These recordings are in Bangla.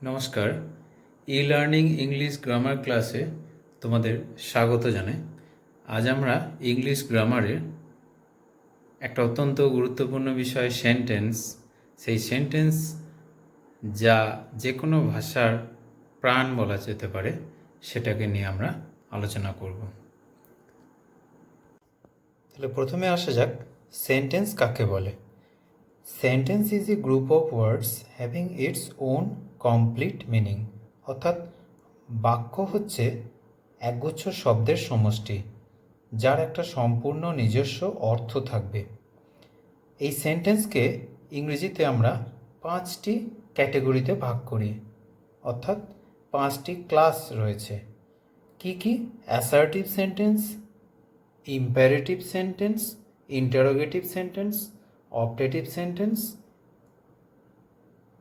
নমস্কার, ই লার্নিং ইংলিশ গ্রামার ক্লাসে তোমাদের স্বাগত জানাই। আজ আমরা ইংলিশ গ্রামারের একটা অত্যন্ত গুরুত্বপূর্ণ বিষয় সেন্টেন্স, সেই সেন্টেন্স যা যে কোনো ভাষার প্রাণ বলা যেতে পারে সেটাকে নিয়ে আমরা আলোচনা করব। তাহলে প্রথমে আসা যাক, সেন্টেন্স কাকে বলে। Sentence is a group of words having its own complete meaning, অর্থাৎ বাক্য হচ্ছে একগুচ্ছ শব্দের সমষ্টি যার একটা সম্পূর্ণ নিজস্ব অর্থ থাকবে। এই সেন্টেন্সকে ইংরেজিতে আমরা 5টি ক্যাটেগরিতে ভাগ করি, অর্থাৎ 5টি ক্লাস রয়েছে। কি কি? Assertive sentence, imperative sentence, interrogative sentence, objective sentence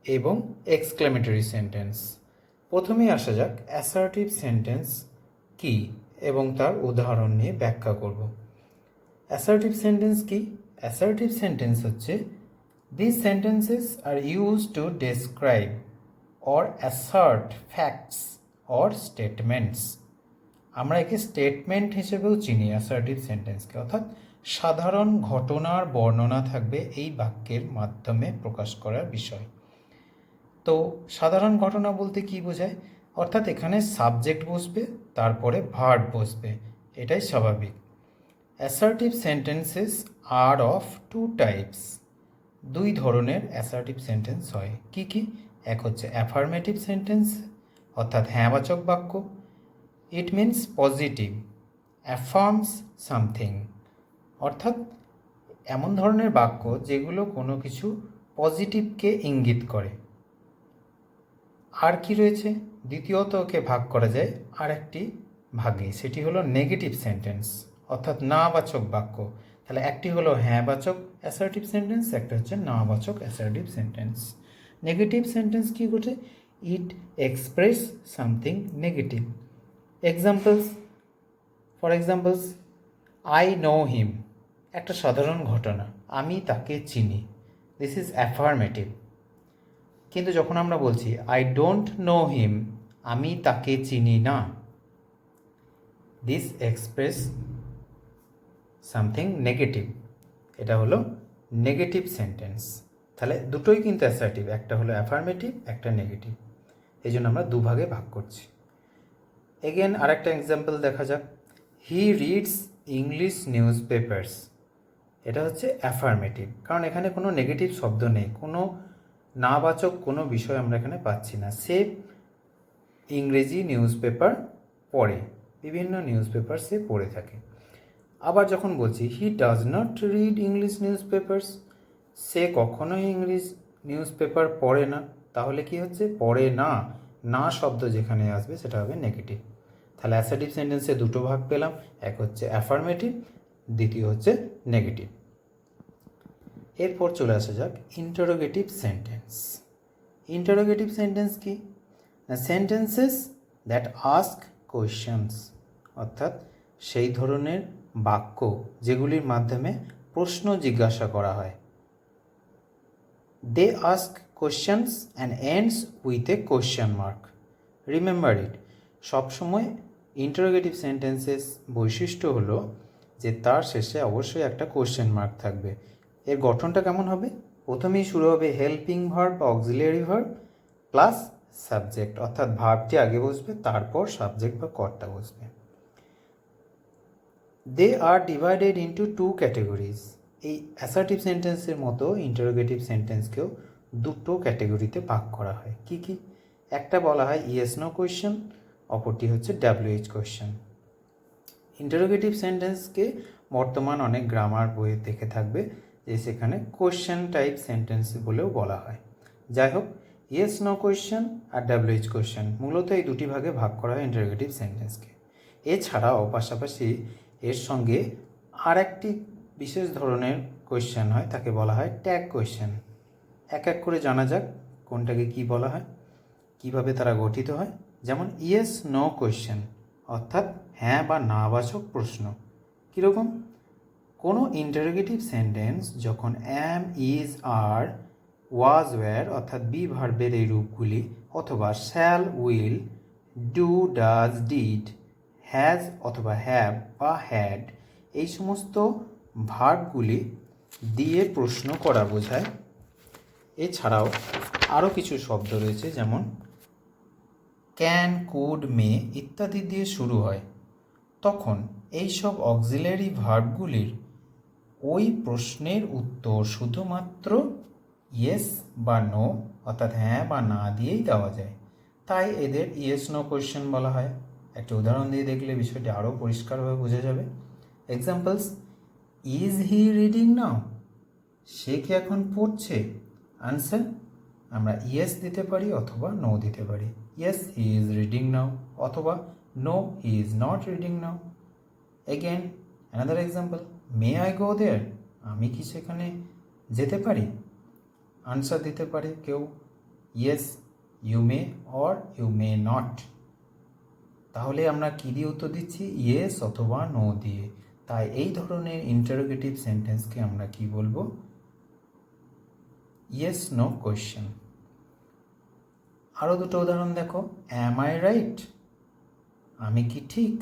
এবং এক্সক্লেমেটরি সেন্টেন্স। প্রথমেই আসা যাক অ্যাসার্টিভ সেন্টেন্স কি এবং তার উদাহরণ নিয়ে ব্যাখ্যা করব। অ্যাসার্টিভ সেন্টেন্স কি? অ্যাসার্টিভ সেন্টেন্স হচ্ছে these sentences are used to describe or assert facts or statements. আমরা একে স্টেটমেন্ট হিসেবেও চিনি অ্যাসার্টিভ সেন্টেন্সকে, অর্থাৎ সাধারণ ঘটনার বর্ণনা থাকবে এই বাক্যের মাধ্যমে প্রকাশ করার বিষয়। তো সাধারণ ঘটনা বলতে কি বোঝায়? অর্থাৎ এখানে সাবজেক্ট বসবে, তারপরে ভার্ব বসবে, এটাই স্বাভাবিক। Assertive sentences are of two types. দুই ধরনের অ্যাসার্টিভ সেন্টেন্স হয়। কি কি? এক হচ্ছে অ্যাফার্মেটিভ সেন্টেন্স, অর্থাৎ হ্যাঁবাচক বাক্য। ইট মিনস পজিটিভ, অ্যাফার্মস সামথিং, অর্থাৎ এমন ধরনের বাক্য যেগুলো কোনো কিছু পজিটিভকে ইঙ্গিত করে। আর কি রয়েছে? দ্বিতীয়ত ওকে ভাগ করা যায় আর একটি ভাগে, সেটি হলো নেগেটিভ সেন্টেন্স, অর্থাৎ নাবাচক বাক্য। তাহলে একটি হলো হ্যাঁবাচক অ্যাসার্টিভ সেন্টেন্স, একটা হচ্ছে নাবাচক অ্যাসার্টিভ সেন্টেন্স। নেগেটিভ সেন্টেন্স কি ঘটে? It express something negative. Examples, for examples, I know him, একটা সাধারণ ঘটনা, আমি তাকে চিনি, দিস ইজ অ্যাফার্মেটিভ। কিন্তু যখন আমরা বলছি আই ডোন্ট নো হিম, আমি তাকে চিনি না, দিস এক্সপ্রেস সামথিং নেগেটিভ, এটা হলো নেগেটিভ সেন্টেন্স। তাহলে দুটোই কিন্তু অ্যাসার্টিভ, একটা হলো অ্যাফার্মেটিভ, একটা নেগেটিভ, এই জন্য আমরা দুভাগে ভাগ করছি। এগেন আর একটা এক্সাম্পল দেখা যাক, he reads English news papers. এটা হচ্ছে অ্যাফার্মেটিভ, কারণ এখানে কোনো নেগেটিভ শব্দ নেই, কোনো নাবাচক কোনো বিষয় আমরা এখানে পাচ্ছি না। সে ইংরেজি নিউজ পেপার পড়ে, বিভিন্ন নিউজ পেপার সে পড়ে থাকে। আবার যখন বলছি he does not read English news papers, সে কখনোই ইংলিশ নিউজ পেপার পড়ে না, তাহলে কি হচ্ছে? পড়ে না, না শব্দ যেখানে আসবে সেটা হবে নেগেটিভ। তাহলে অ্যাসার্টিভ সেন্টেন্সে দুটো ভাগ পেলাম, এক হচ্ছে অ্যাফার্মেটিভ, দ্বিতীয় হচ্ছে নেগেটিভ। এরপর চলে আসা যাক ইন্টারোগেটিভ সেন্টেন্স। ইন্টারোগেটিভ সেন্টেন্স কি? না, সেন্টেন্সেস দ্যাট আস্ক কোয়েশ্চেন্স, অর্থাৎ সেই ধরনের বাক্য যেগুলির মাধ্যমে প্রশ্ন জিজ্ঞাসা করা হয়। They ask questions and ends with a question mark. Remember it, সবসময় ইন্টারোগেটিভ সেন্টেন্সেস বৈশিষ্ট্য হলো যে তার শেষে অবশ্যই একটা কোয়েশ্চেন মার্ক থাকবে। এর গঠনটা কেমন হবে? প্রথমেই শুরু হবে হেল্পিং ভার্ব বা অক্সিলিয়ারি ভার্ব প্লাস সাবজেক্ট, অর্থাৎ ভার্বটি আগে বসবে, তারপর সাবজেক্ট বা কর্তা বসবে। দে আর ডিভাইডেড ইন্টু টু ক্যাটেগরিজ। এই অ্যাসার্টিভ সেন্টেন্সের মতো ইন্টারোগেটিভ সেন্টেন্সকেও দুটো ক্যাটেগরিতে ভাগ করা হয়। কি কি? একটা বলা হয় ইয়েস নো কোয়েশ্চেন, অপরটি হচ্ছে WH কোয়েশ্চেন। ইন্টারোগেটিভ সেন্টেন্সকে বর্তমান অনেক গ্রামার বইয়ে দেখে থাকবে যে সেখানে কোয়েশ্চেন টাইপ সেন্টেন্স বলেও বলা হয়। যাই হোক, ইয়েস নো কোয়েশ্চেন আর WH কোয়েশ্চেন মূলত এই দুটি ভাগে ভাগ করা হয় ইন্টারোগেটিভ সেন্টেন্সকে। এছাড়াও পাশাপাশি এর সঙ্গে আর একটি বিশেষ ধরনের কোয়েশ্চেন হয়, তাকে বলা হয় ট্যাগ কোয়েশ্চেন। এক এক করে জানা যাক কোনটাকে কি বলা হয়, কিভাবে তারা গঠিত হয়। যেমন ইয়েস নো কোয়েশ্চেন, অর্থাৎ হ্যাঁ বা নাবাচক প্রশ্ন। কীরকম? কোনো ইন্টারোগেটিভ সেন্টেন্স যখন অ্যাম, ইজ, আর ওয়াজ ওয়্যার অর্থাৎ বি ভার্বের এই রূপগুলি, অথবা shall, will, do, does, did, has অথবা হ্যাভ বা হ্যাড, এই সমস্ত ভার্বগুলি দিয়ে প্রশ্ন করা বোঝায়। এছাড়াও আরও কিছু শব্দ রয়েছে, যেমন ক্যান, কুড, মে ইত্যাদি দিয়ে শুরু হয়। তখন এইসব অক্সিলারি ভার্বগুলির ওই প্রশ্নের উত্তর শুধুমাত্র ইয়েস বা নো অর্থাৎ হ্যাঁ বা না দিয়েই দেওয়া যায়, তাই এদের ইয়েস নো কোয়েশ্চেন বলা হয়। একটা উদাহরণ দিয়ে দেখলে বিষয়টি আরও পরিষ্কারভাবে বোঝা যাবে। Examples: is he reading now? সে কি এখন পড়ছে? আনসার: আমরা ইয়েস দিতে পারি অথবা নো দিতে পারি। Yes, he is reading now, অথবা no, he is not reading now. Again another example: may I go there? আমি কি সেখানে যেতে পারি? আনসার দিতে পারে কেউ yes, you may, or you may not. তাহলে আমরা কী দিয়ে উত্তর দিচ্ছি? ইয়েস অথবা নো দিয়ে। তাই এই ধরনের ইন্টারোগেটিভ সেন্টেন্সকে আমরা কি বলবো? Yes no question. আরও দুটো উদাহরণ দেখো। Am I right? আমি কি ঠিক?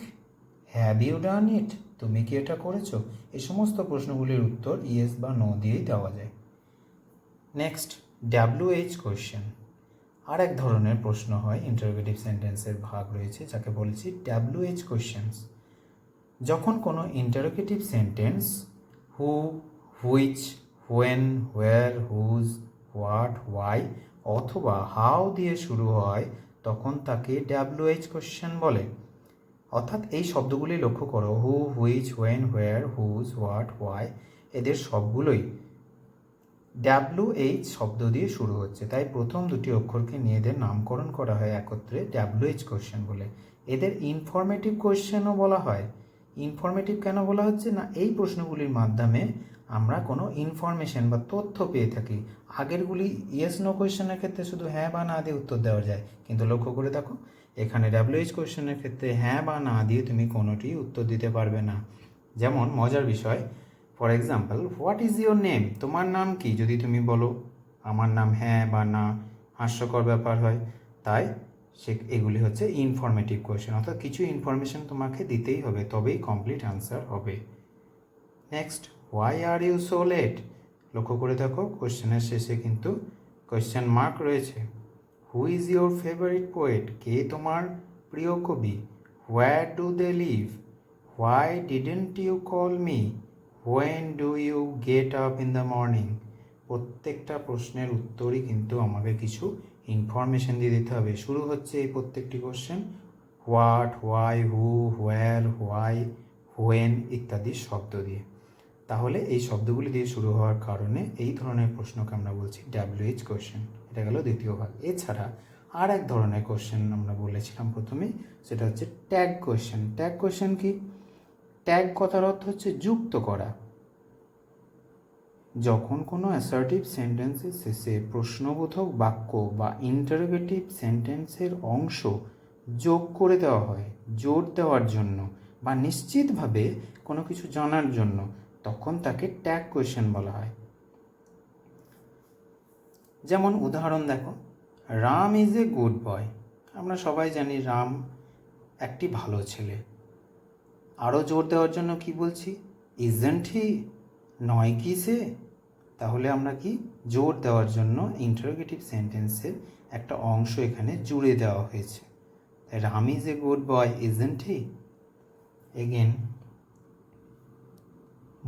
Have you done it? তুমি কি এটা করেছো? এই সমস্ত প্রশ্নগুলির উত্তর ইয়েস বা নো দিয়েই দেওয়া যায়। Next, WH question. আর এক ধরনের প্রশ্ন হয়, ইন্টারোগেটিভ সেন্টেন্সের ভাগ রয়েছে যাকে বলেছি WH কোয়েশ্চেন্স। যখন কোনো interrogative sentence who, which, when, where, whose, what, why অথবা হাউ দিয়ে শুরু হয়, তখন তাকে WH কোয়েশ্চেন বলে। অর্থাৎ এই শব্দগুলি লক্ষ্য করো, who, which, when, where, whose, what, why, এদের সবগুলোই WH শব্দ দিয়ে শুরু হচ্ছে। তাই প্রথম দুটি অক্ষরকে নিয়ে এদের নামকরণ করা হয় একত্রে WH কোয়েশ্চেন বলে। এদের ইনফরমেটিভ কোয়েশ্চেনও বলা হয়। ইনফরমেটিভ কেন বলা হচ্ছে না, এই প্রশ্নগুলির মাধ্যমে আমরা কোনো ইনফরমেশন বা তথ্য পেয়ে থাকি। আগেরগুলি ইয়েস নো কোয়েশ্চেনের ক্ষেত্রে শুধু হ্যাঁ বা না দিয়ে উত্তর দেওয়া যায়, কিন্তু লক্ষ্য করে দেখো এখানে WH কোয়েশ্চেনের ক্ষেত্রে হ্যাঁ বা না দিয়ে তুমি কোনোটি উত্তর দিতে পারবে না। যেমন মজার বিষয়, for example, what is your name? তোমার নাম কি? যদি তুমি বলো আমার নাম হ্যাঁ বা না, হাস্যকর ব্যাপার হয়। তাই এগুলি হচ্ছে ইনফরমেটিভ কোয়েশ্চেন, অর্থাৎ কিছু ইনফরমেশন তোমাকে দিতেই হবে, তবেই কমপ্লিট আনসার হবে। Next, why are you so late? লক্ষ্য করে দেখো কোয়েশ্চেনের শেষে কিন্তু কোয়েশ্চেন মার্ক রয়েছে। Who is your favourite poet? কে তোমার প্রিয় কবি? Where do they live? Why didn't you call me? When do you get up in the morning? প্রত্যেকটা প্রশ্নের উত্তরই কিন্তু আমাদের কিছু ইনফরমেশন দিয়ে দিতে হবে। শুরু হচ্ছে এই প্রত্যেকটি question what, why, who, where, why, when ইত্যাদি শব্দ দিয়ে। তাহলে এই শব্দগুলি দিয়ে শুরু হওয়ার কারণে এই ধরনের প্রশ্নকে আমরা বলছি WH কোশ্চেন। এটা গেল দ্বিতীয় ভাগ। এছাড়া আর এক ধরনের কোশ্চেন আমরা বলেছিলাম প্রথমেই, সেটা হচ্ছে ট্যাগ কোশ্চেন। ট্যাগ কোশ্চেন কি? ট্যাগ কথার অর্থ হচ্ছে যুক্ত করা। যখন কোনো অ্যাসার্টিভ সেন্টেন্সের শেষে প্রশ্নবোধক বাক্য বা ইন্টারোগেটিভ সেন্টেন্সের অংশ যোগ করে দেওয়া হয় জোর দেওয়ার জন্য বা নিশ্চিতভাবে কোনো কিছু জানার জন্য, তখন তাকে ট্যাগ কোয়েশ্চেন বলা হয়। যেমন উদাহরণ দেখো, রাম ইজ এ গুড বয়। আমরা সবাই জানি রাম একটি ভালো ছেলে। আরও জোর দেওয়ার জন্য কি বলছি? ইজন্ট হি? নয় কি সে? তাহলে আমরা কি জোর দেওয়ার জন্য ইন্টারোগেটিভ সেন্টেন্সের একটা অংশ এখানে জুড়ে দেওয়া হয়েছে। তাই Ram is a good boy, isn't he? Again,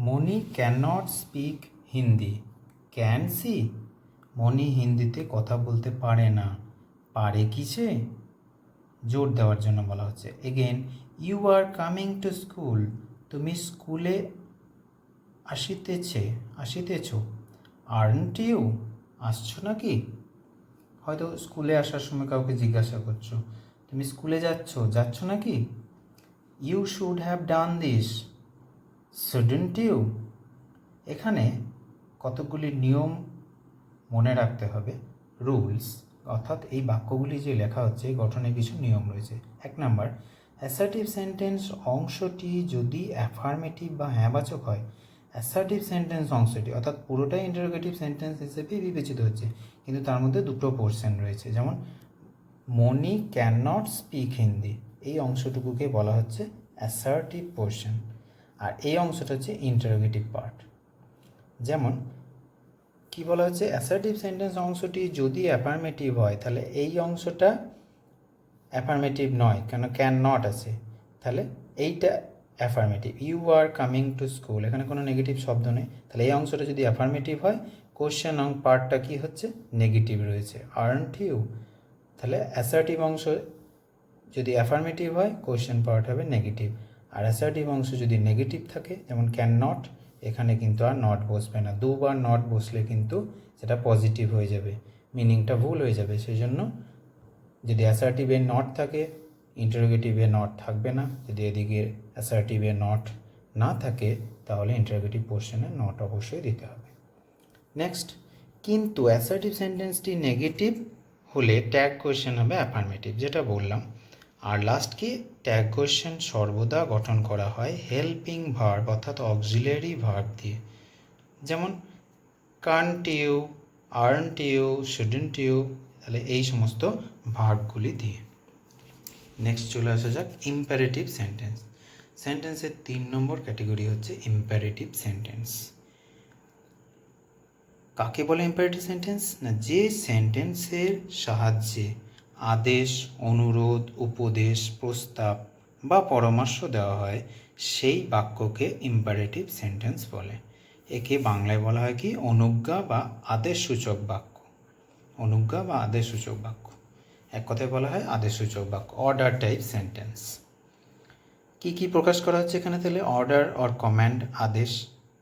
Moni can not speak Hindi, can she? Moni হিন্দিতে কথা বলতে পারে না, পারে কি সে? জোর দেওয়ার জন্য বলা হচ্ছে। Again, you are coming to school, তুমি স্কুলে আসিতেছ। Aren't you? আসছো নাকি? হয়তো স্কুলে আসার সময় কাউকে জিজ্ঞাসা করছো, তুমি স্কুলে যাচ্ছ নাকি? You should have done this, shouldn't you? এখানে কতগুলি নিয়ম মনে রাখতে হবে, রুলস, অর্থাৎ এই বাক্যগুলি যে লেখা হচ্ছে গঠনে কিছু নিয়ম রয়েছে। 1 নাম্বার, অ্যাসার্টিভ সেন্টেন্স অংশটি যদি অ্যাফার্মেটিভ বা হ্যাঁবাচক হয়, অ্যাসার্টিভ সেন্টেন্স অংশটি অর্থাৎ পুরোটাই ইন্টারোগেটিভ সেন্টেন্স হিসেবে বিবেচিত হচ্ছে, কিন্তু তার মধ্যে দুটো পোর্শন রয়েছে। যেমন মনি ক্যান নট স্পিক হিন্দি, এই অংশটুকুকে বলা হচ্ছে অ্যাসার্টিভ পোর্শন, আর এই অংশটা হচ্ছে ইন্টারোগেটিভ পার্ট। যেমন কি বলা হচ্ছে, অ্যাসার্টিভ সেন্টেন্স অংশটি যদি অ্যাফার্মেটিভ হয় তাহলে এই অংশটা অ্যাফার্মেটিভ নয়, কেন ক্যান নট আছে, তাহলে এইটা affirmative. You are coming to school, এখানে কোনো নেগেটিভ শব্দ নেই, তাহলে এই অংশটা যদি অ্যাফার্মেটিভ হয়, কোশ্চেন পার্টটা কি হচ্ছে, নেগেটিভ রয়েছে, আর্নট ইউ। তাহলে অ্যাসার্টিভ অংশ যদি অ্যাফার্মেটিভ হয়, কোশ্চেন পার্ট হবে নেগেটিভ, আর অ্যাসার্টিভ অংশ যদি নেগেটিভ থাকে, যেমন ক্যান নট, এখানে কিন্তু আর নট বসবে না, দুবার নট বসলে কিন্তু সেটা পজিটিভ হয়ে যাবে, মিনিংটা ভুল হয়ে যাবে। সেই জন্য যদি অ্যাসার্টিভে নট থাকে, ইন্টারোগেটিভে নট থাকবে না। যদি এদিকে অ্যাসার্টিভে নট না থাকে, তাহলে ইন্টারোগেটিভ পোর্শনে নট অবশ্যই দিতে হবে। নেক্সট, কিন্তু অ্যাসার্টিভ সেন্টেন্সটি নেগেটিভ হলে ট্যাগ কোয়েশ্চেন হবে অ্যাফার্মেটিভ, যেটা বললাম। আর লাস্ট কি, ট্যাগ কোয়েশ্চেন সর্বদা গঠন করা হয় হেল্পিং ভার্ব অর্থাৎ অক্সিলারি ভার্ব দিয়ে, যেমন can't you, aren't you, shouldn't you, তাহলে এই সমস্ত ভার্বগুলি দিয়ে। নেক্সট চলে আসা যাক ইম্পারেটিভ সেন্টেন্স। সেন্টেন্সের 3 নম্বর ক্যাটেগরি হচ্ছে ইম্পারেটিভ সেন্টেন্স। কাকে বলে ইম্পারেটিভ সেন্টেন্স? না, যে সেন্টেন্সের সাহায্যে আদেশ, অনুরোধ, উপদেশ, প্রস্তাব বা পরামর্শ দেওয়া হয়, সেই বাক্যকে ইম্পারেটিভ সেন্টেন্স বলে। একে বাংলায় বলা হয় কি, অনুজ্ঞা বা আদেশসূচক বাক্য। অনুজ্ঞা বা আদেশসূচক বাক্য, এক কথায় বলা হয় আদেশসূচক বাক্য, অর্ডার টাইপ সেন্টেন্স। কি কি প্রকাশ করা হচ্ছে এখানে? তাহলে অর্ডার অর কমান্ড, আদেশ,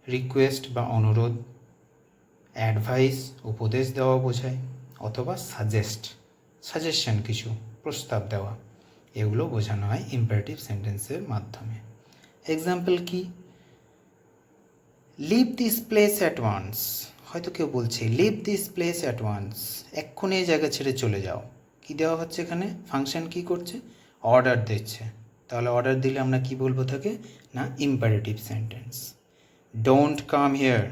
রিকোয়েস্ট বা অনুরোধ, অ্যাডভাইস উপদেশ দেওয়া বোঝায়, অথবা সাজেশন কিছু প্রস্তাব দেওয়া, এগুলো বোঝানো হয় ইম্পারেটিভ সেন্টেন্সের মাধ্যমে। এক্সাম্পল কি, leave this place at once, হয়তো কেউ বলছে leave this place at once, এক্ষুনি এই জায়গা ছেড়ে চলে যাও। কি দেওয়া হচ্ছে এখানে? ফাংশন কি করছে? অর্ডার দিচ্ছে। তাহলে অর্ডার দিলে আমরা কি বলবো তাকে? না, imperative sentence. Don't come here,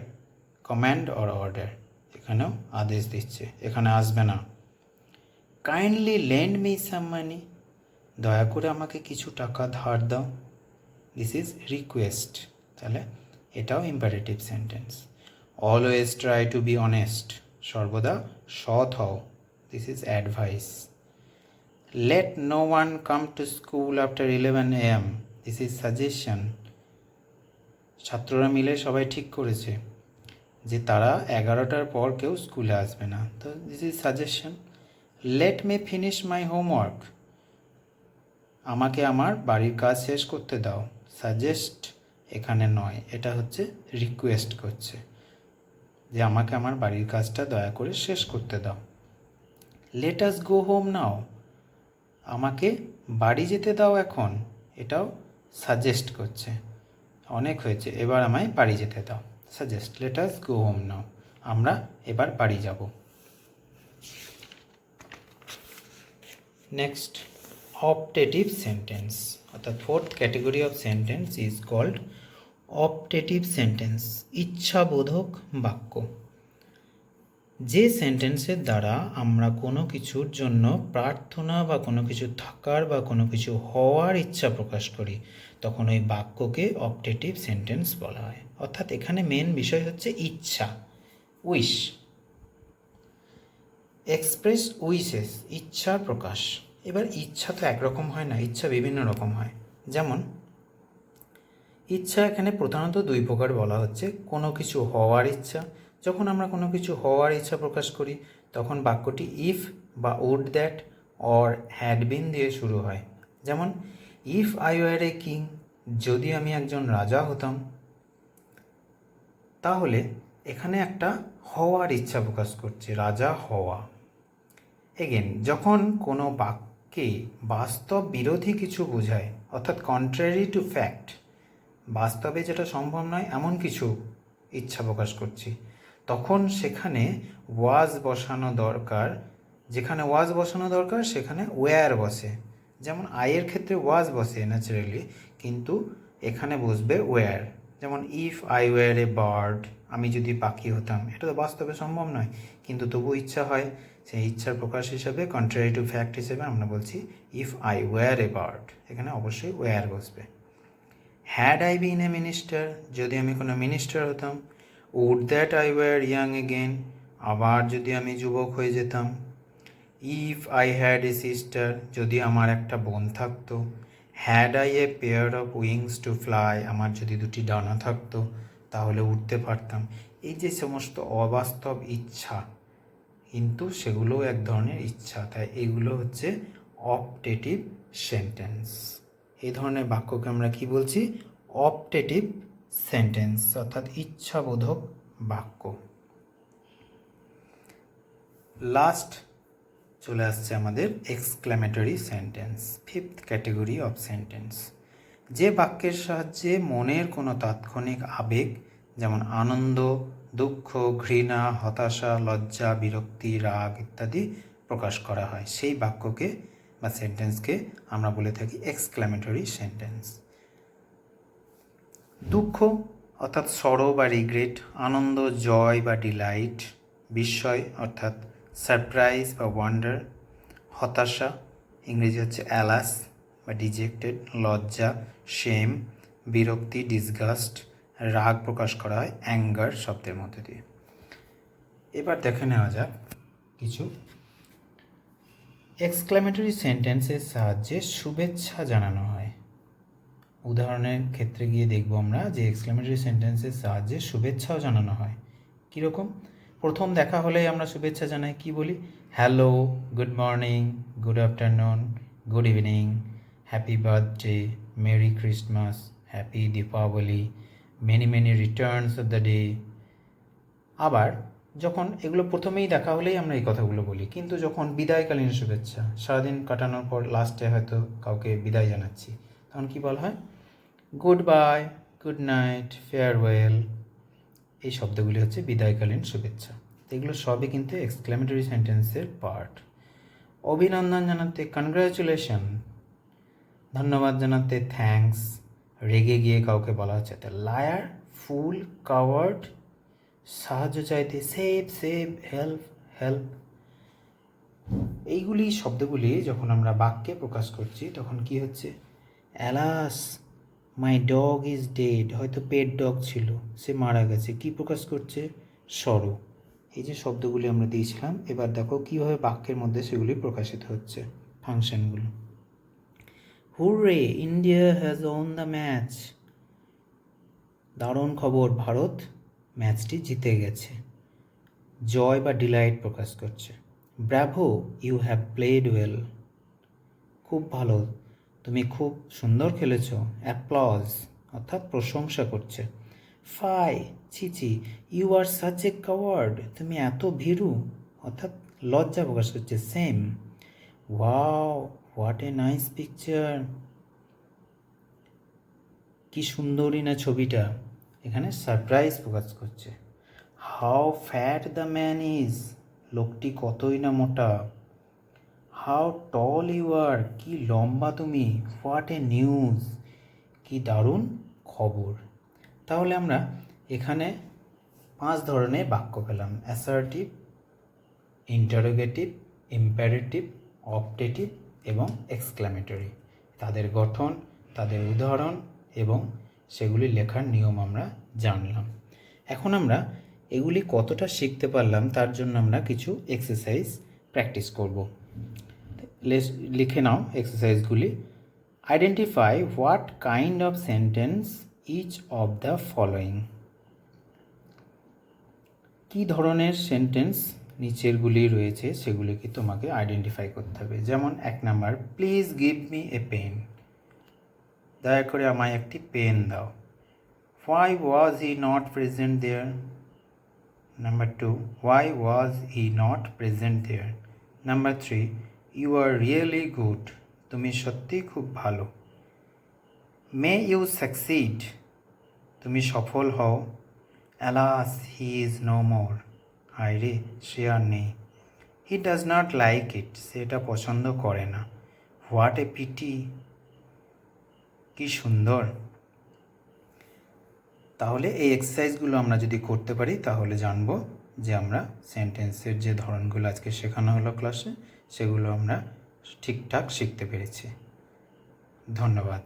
command or order, এখানেও আদেশ দিচ্ছে, এখানে আসবে না। Kindly lend me some money, দয়া করে আমাকে কিছু টাকা ধার দাও, দিস ইজ রিকোয়েস্ট, তাহলে এটাও imperative sentence. Always try to be honest, সর্বদা সৎ হও, this is advice. Let no one come to school after 11 AM, this is suggestion. ছাত্ররা মিলে সবাই ঠিক করেছে যে তারা 11টার পর কেউ স্কুলে আসবে না, তো this is suggestion. Let me finish my homework, আমাকে আমার বাড়ির কাজ শেষ করতে দাও, সাজেস্ট এখানে নয়, এটা হচ্ছে রিকোয়েস্ট করছে যে আমাকে আমার বাড়ির কাজটা দয়া করে শেষ করতে দাও। লেট আস গো হোম নাও, আমাকে বাড়ি যেতে দাও এখন, এটাও সাজেস্ট করছে, অনেক হয়েছে এবার আমায় বাড়ি যেতে দাও, suggest. Let us go home now, আমরা এবার বাড়ি যাব। নেক্সট, অপটেটিভ সেন্টেন্স, অর্থাৎ fourth category of sentence is called optative sentence, ইচ্ছাবোধক বাক্য। যে সেন্টেন্সের দ্বারা আমরা কোনো কিছুর জন্য প্রার্থনা বা কোনো কিছু থাকার বা কোনো কিছু হওয়ার ইচ্ছা প্রকাশ করি, তখন ওই বাক্যকে অপটেটিভ সেন্টেন্স বলা হয়। অর্থাৎ এখানে মেন বিষয় হচ্ছে ইচ্ছা, উইশ। এক্সপ্রেস উইশেস, ইচ্ছার প্রকাশ। এবার ইচ্ছা তো একরকম হয় না, ইচ্ছা বিভিন্ন রকম হয়। যেমন ইচ্ছা এখানে প্রধানত 2 প্রকার বলা হচ্ছে। কোনো কিছু হওয়ার ইচ্ছা, যখন আমরা কোনো কিছু হওয়ার ইচ্ছা প্রকাশ করি তখন বাক্যটি ইফ বা would that or had been দিয়ে শুরু হয়। যেমন if I were a king, যদি আমি একজন রাজা হতাম। তাহলে এখানে একটা হওয়ার ইচ্ছা প্রকাশ করছে, রাজা হওয়া। এগেন, যখন কোনো বাক্যে বাস্তব বিরোধী কিছু বোঝায়, অর্থাৎ কন্ট্রারি টু ফ্যাক্ট, বাস্তবে যেটা সম্ভব নয় এমন কিছু ইচ্ছা প্রকাশ করছি, তখন সেখানে ওয়াজ বসানো দরকার। যেখানে ওয়াজ বসানো দরকার সেখানে ওয়্যার বসে। যেমন আয়ের ক্ষেত্রে ওয়াজ বসে ন্যাচারালি, কিন্তু এখানে বসবে ওয়্যার। যেমন if I were a bird, আমি যদি পাখি হতাম, এটা তো বাস্তবে সম্ভব নয়, কিন্তু তবুও ইচ্ছা হয়। সেই ইচ্ছার প্রকাশ হিসাবে, কন্ট্রারি টু ফ্যাক্ট হিসেবে আমরা বলছি if I were a bird. এখানে অবশ্যই ওয়্যার বসবে। Had I been a minister, যদি আমি কোনো মিনিস্টার হতাম। Would that I were young again, আবার যদি আমি যুবক হয়ে যেতাম। If I had a sister, যদি আমার একটা বোন থাকতো। Had I a pair of wings to fly, আমার যদি দুটি ডানা থাকতো তাহলে উঠতে পারতাম। এই যে সমস্ত অবাস্তব ইচ্ছা, কিন্তু সেগুলোও এক ধরনের ইচ্ছা, তাই এগুলো হচ্ছে অপটেটিভ সেন্টেন্স। এই ধরনের বাক্যকে আমরা কি বলছি? অপটেটিভ সেন্টেন্স, অর্থাৎ ইচ্ছাবোধক বাক্য। লাস্ট চলে আসছে আমাদের exclamatory sentence, fifth category of sentence. যে বাক্যের সাহায্যে মনের কোনো তাৎক্ষণিক আবেগ, যেমন আনন্দ, দুঃখ, ঘৃণা, হতাশা, লজ্জা, বিরক্তি, রাগ ইত্যাদি প্রকাশ করা হয়, সেই বাক্যকে বা সেন্টেন্সকে আমরা বলে থাকি এক্সক্লেমেটরি সেন্টেন্স। দুঃখ অর্থাৎ সরো বা রিগ্রেট, আনন্দ, জয় বা ডিলাইট, বিস্ময় অর্থাৎ সারপ্রাইজ বা ওয়ান্ডার, হতাশা ইংরেজি হচ্ছে অ্যালাস বা ডিজেক্টেড, লজ্জা শেম, বিরক্তি ডিসগাস্ট, রাগ প্রকাশ করা হয় অ্যাঙ্গার শব্দের মধ্যে দিয়ে। এবার দেখে নেওয়া যাক কিছু এক্সক্লেমেটরি সেন্টেন্সের সাহায্যে শুভেচ্ছা জানানো হয়। উদাহরণের ক্ষেত্রে গিয়ে দেখব আমরা যে এক্সক্লেমেটরি সেন্টেন্সের সাহায্যে শুভেচ্ছাও জানানো হয়। কীরকম? প্রথম দেখা হলেই আমরা শুভেচ্ছা জানাই, কি বলি? Hello, good morning, good afternoon, good evening, happy birthday, merry Christmas, happy Deepavali, many many Returns of the day. আবার যখন এগুলো প্রথমেই দেখা হলেই আমরা এই কথাগুলো বলি, কিন্তু যখন বিদায়কালীন শুভেচ্ছা, সারাদিন কাটানোর পর লাস্টে হয়তো কাউকে বিদায় জানাচ্ছি, তখন কী বলা হয়? Good bye, good night, farewell. এই শব্দগুলি হচ্ছে বিদায়কালীন শুভেচ্ছা। এগুলো সবই কিন্তু এক্সক্লেমেটরি সেন্টেন্সের পার্ট। অভিনন্দন জানাতে কনগ্রাচুলেশন, ধন্যবাদ জানাতে থ্যাঙ্কস, রেগে গিয়ে কাউকে বলা হচ্ছে দ্য লায়ার, ফুল, কাওয়ার্ড, সাহায্য চাইতে সেভ, সেভ, হেল্প, হেল্প। এইগুলি শব্দগুলি যখন আমরা বাক্যে প্রকাশ করছি তখন কি হচ্ছে? Alas, my dog is dead, হয়তো পেট ডগ ছিল, সে মারা গেছে, কি প্রকাশ করছে? সরো। এই যে শব্দগুলি আমরা দিয়েছিলাম, এবার দেখো কীভাবে বাক্যের মধ্যে সেগুলি প্রকাশিত হচ্ছে, ফাংশনগুলো। Hurrah, India has won the match, দারুণ খবর, ভারত ম্যাচটি জিতে গেছে। জয় বা ডিলাইট প্রকাশ করছে। Bravo, you have played well, খুব ভালো, তুমি খুব সুন্দর খেলেছ। অ্যাপ্লজ অর্থাৎ প্রশংসা করছে। ফাই, ছিচি, you are such a coward, তুমি এত ভীরু, অর্থাৎ লজ্জা প্রকাশ করছে। Shame, wow, what a nice picture, কি সুন্দরই না ছবিটা, এখানে সারপ্রাইজ প্রকাশ করছে। How fat the man is, লোকটি কতই না মোটা। হাউ টল ইউ আর, কি লম্বা তুমি। হোয়াট এ নিউজ, কি দারুণ খবর। তাহলে আমরা এখানে 5 ধরনের বাক্য পেলাম: অ্যাসার্টিভ, ইন্টারোগেটিভ, ইম্পারেটিভ, অপটেটিভ এবং এক্সক্লেমেটরি। তাদের গঠন, তাদের উদাহরণ এবং সেগুলি লেখার নিয়ম আমরা জানলাম। এখন আমরা এগুলি কতটা শিখতে পারলাম তার জন্য আমরা কিছু এক্সারসাইজ প্র্যাকটিস করব। লিখে নাও এক্সারসাইজগুলি। Identify what kind of sentence each of the following. কী ধরনের সেন্টেন্স নিচেরগুলি রয়েছে সেগুলিকে তোমাকে আইডেন্টিফাই করতে হবে। যেমন 1 number, please give me a pen, দয়া করে আমায় একটি পেন দাও। Why was he not present there. Number 2, why was he not present there. Number 3, you are really good, তুমি সত্যি খুব ভালো। মে ইউ সাকসিড, তুমি সফল হও। Alas, he is no more, হায় রে সে আর নেই। He does not like it, সে এটা পছন্দ করে না। হোয়াট এ পিটি, কি সুন্দর। তাহলে এই এক্সারসাইজগুলো আমরা যদি করতে পারি তাহলে জানবো যে আমরা সেন্টেন্সের যে ধরনগুলো আজকে শেখানো হলো ক্লাসে সেগুলো আমরা ঠিকঠাক শিখতে পেরেছি। ধন্যবাদ।